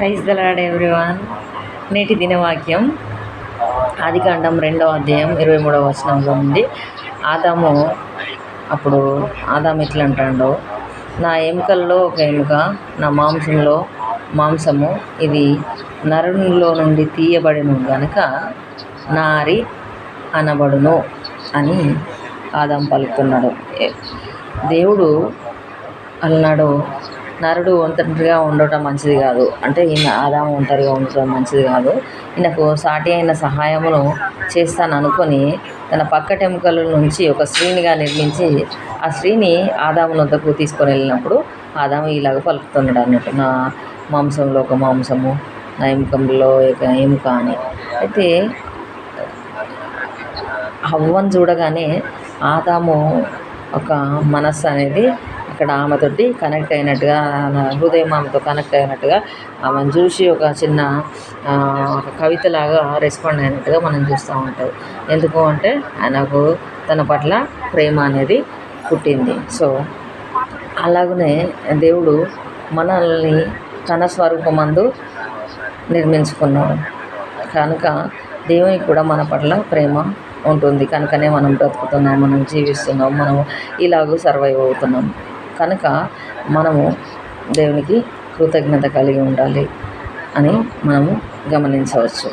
Praise the lord everyone. నేటి దినవాక్యం ఆదికాండం 2వ అధ్యాయం 23వ వచనంలో ఉంది. అప్పుడు ఆదాము ఇట్లా అంటాడు, నా ఎముకల్లో ఒక ఎముక, నా మాంసంలో మాంసము, ఇది నరునిలో నుండి తీయబడిను గనుక నారి అనబడును అని ఆదాము పలుకుతున్నాడు. దేవుడు అన్నాడు, నరుడు ఒంటరిగా ఉండటం మంచిది కాదు, అంటే ఈయన ఆదాము ఒంటరిగా ఉండటం మంచిది కాదు, ఈయనకు సాటి అయిన సహాయమును చేస్తాను అనుకొని తన పక్కటెముకల నుంచి ఒక స్త్రీనిగా నిర్మించి ఆ స్త్రీని ఆదాము వద్దకు తీసుకొని వెళ్ళినప్పుడు ఆదాము ఇలాగ పలుకుతున్నాడు అన్నట్టు, నా మాంసంలో ఒక మాంసము, నా ఎముకలో ఒక ఎముక అని. అయితే హవ్వను చూడగానే ఆదాము ఒక మనస్సు అనేది అక్కడ ఆమెతోటి కనెక్ట్ అయినట్టుగా, హృదయం ఆమెతో కనెక్ట్ అయినట్టుగా, ఆమెను చూసి ఒక చిన్న ఒక కవితలాగా రెస్పాండ్ అయినట్టుగా మనం చూస్తూ ఉంటాం. ఎందుకు అంటే ఆయనకు తన పట్ల ప్రేమ అనేది పుట్టింది. సో అలాగనే దేవుడు మనల్ని తన స్వరూపమందు నిర్మించుకున్నాడు కనుక దేవునికి కూడా మన పట్ల ప్రేమ ఉంటుంది. కనుకనే మనం బ్రతుకుతున్నాం, మనం జీవిస్తున్నాం, మనం ఇలాగూ సర్వైవ్ అవుతున్నాం. కనుక మనము దేవునికి కృతజ్ఞత కలిగి ఉండాలి అని మనము గమనించవచ్చు.